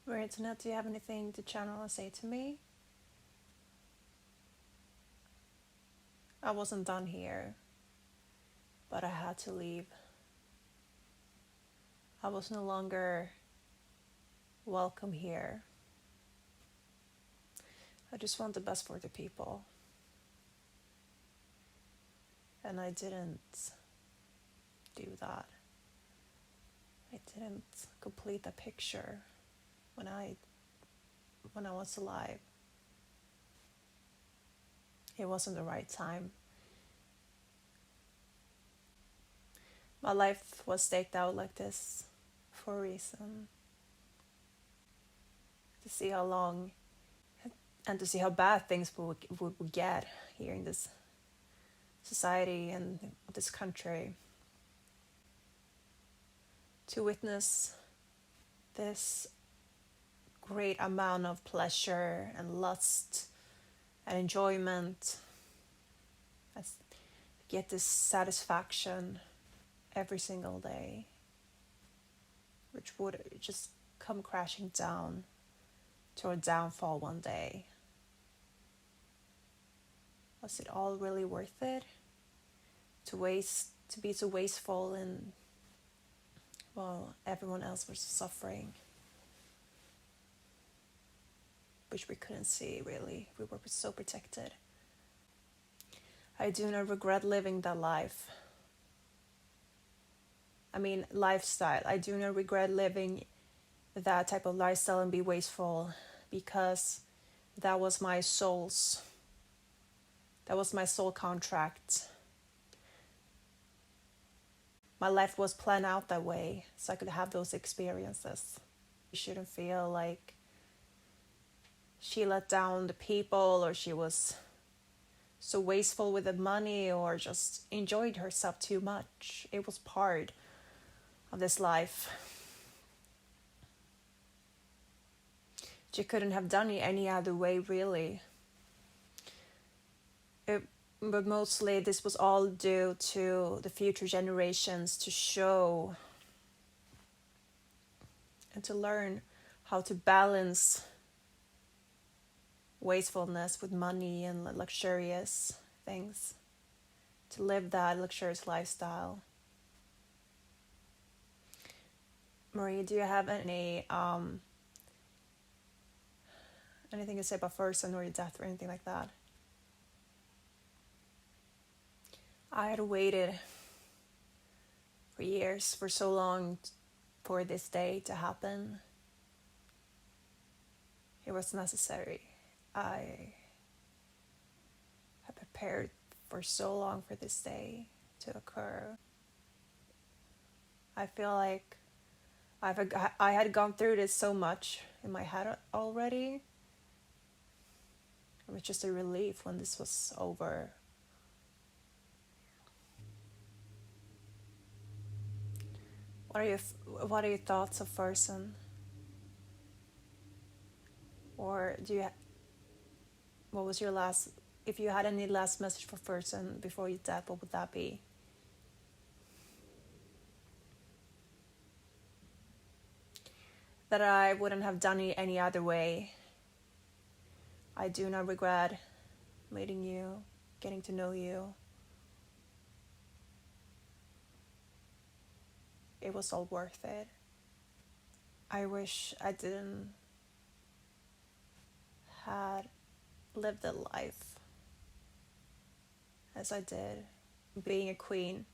Marie Antoinette, do you have anything to channel or say to me? I wasn't done here, but I had to leave. I was no longer welcome here. I just want the best for the people. And I didn't do that. I didn't complete the picture when I was alive. It wasn't the right time. My life was staked out like this for a reason. To see how long and to see how bad things would get here in this society and this country. To witness this great amount of pleasure and lust and enjoyment, as get this satisfaction every single day, which would just come crashing down to a downfall one day. Was it all really worth it? To be so wasteful, and well, everyone else was suffering, which we couldn't see really. We were so protected. I do not regret living that life. I mean, lifestyle. I do not regret living that type of lifestyle and be wasteful, because that was my soul contract. My life was planned out that way so I could have those experiences. You shouldn't feel like she let down the people, or she was so wasteful with the money, or just enjoyed herself too much. It was part of this life. She couldn't have done it any other way, really. But mostly this was all due to the future generations to show and to learn how to balance wastefulness with money and luxurious things, to live that luxurious lifestyle. Marie, do you have anything to say about Fersen or your death or anything like that? I had waited for years, for so long, for this day to happen. It was necessary. I had prepared for so long for this day to occur. I feel like I had gone through this so much in my head already. It was just a relief when this was over. What are your thoughts of Fersen? Or what was your last, if you had any last message for Fersen before your death, what would that be? That I wouldn't have done it any other way. I do not regret meeting you, getting to know you. It was all worth it. I wish I didn't had lived a life as I did, being a queen.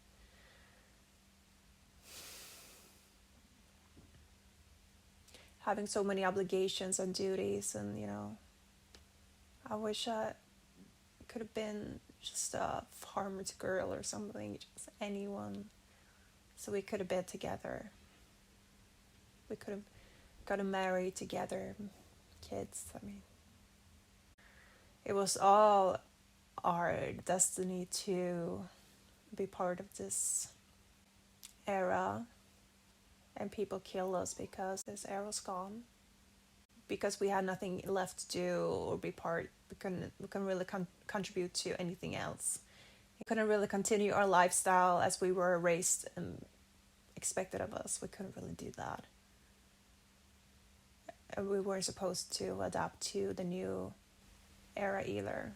Having so many obligations and duties, and I wish I could have been just a farmer's girl or something, just anyone, so we could have been together. We could have gotten married together, kids. I mean, it was all our destiny to be part of this era, and people kill us because this era's gone. Because we had nothing left to do or be part, we couldn't really contribute to anything else. We couldn't really continue our lifestyle as we were raised and expected of us. We couldn't really do that. we weren't supposed to adapt to the new era either.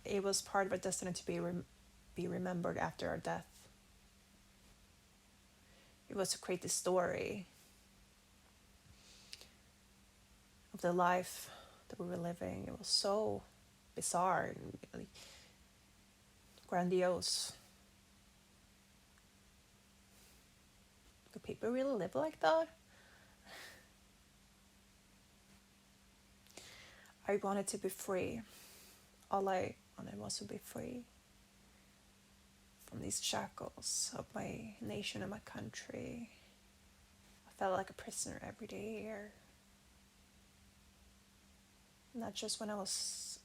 It was part of our destiny to be remembered after our death. It was to create the story of the life that we were living. It was so bizarre and really grandiose. Do people really live like that? I wanted to be free. All I wanted was to be free from these shackles of my nation and my country. I felt like a prisoner every day here. Not just when I was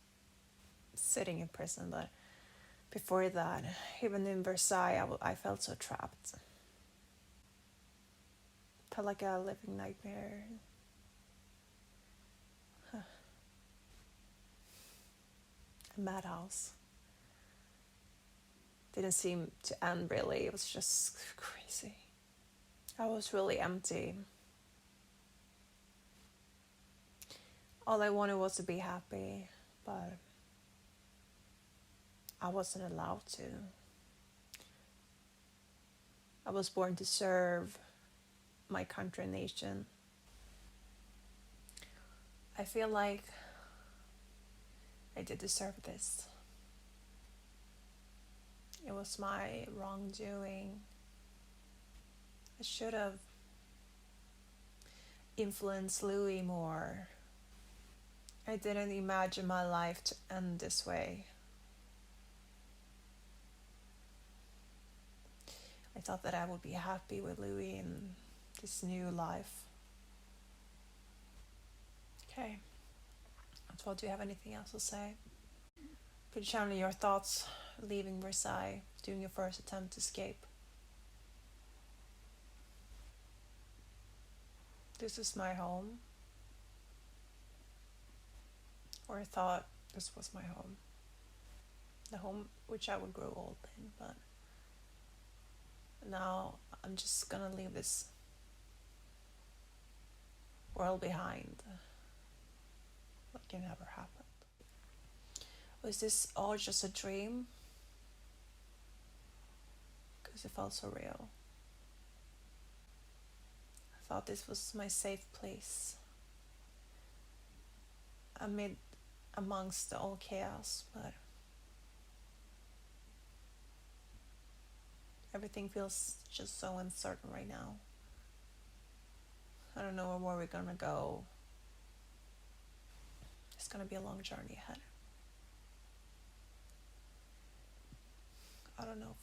sitting in prison, but before that, even in Versailles, I felt so trapped. Felt like a living nightmare. A madhouse. Didn't seem to end really. It was just crazy. I was really empty. All I wanted was to be happy, but I wasn't allowed to. I was born to serve my country and nation. I feel like I did deserve this. It was my wrongdoing. I should have influenced Louis more. I didn't imagine my life to end this way. I thought that I would be happy with Louis in this new life. Okay. So, do you have anything else to say? Could you share me your thoughts leaving Versailles, doing your first attempt to escape? This is my home. Or I thought this was my home. The home which I would grow old in, but now I'm just gonna leave this world behind. Like it never happened. Was this all just a dream? Because it felt so real. I thought this was my safe place. Amongst all chaos, but everything feels just so uncertain right now. I don't know where we're gonna go. It's gonna be a long journey ahead. I don't know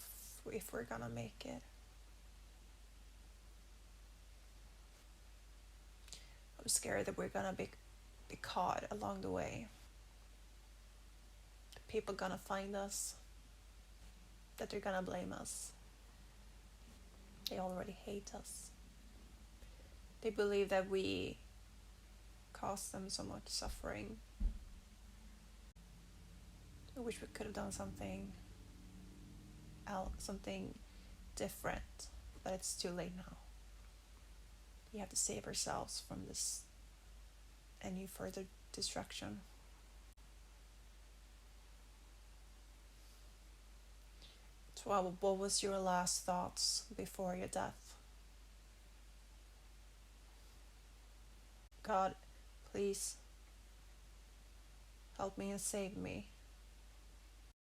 if we're gonna make it. I'm scared that we're gonna be caught along the way. People gonna find us. That they're gonna blame us. They already hate us. They believe that we caused them so much suffering. I wish we could have done something else, something different, but it's too late now. We have to save ourselves from this any further destruction. So what was your last thoughts before your death? God, please help me and save me.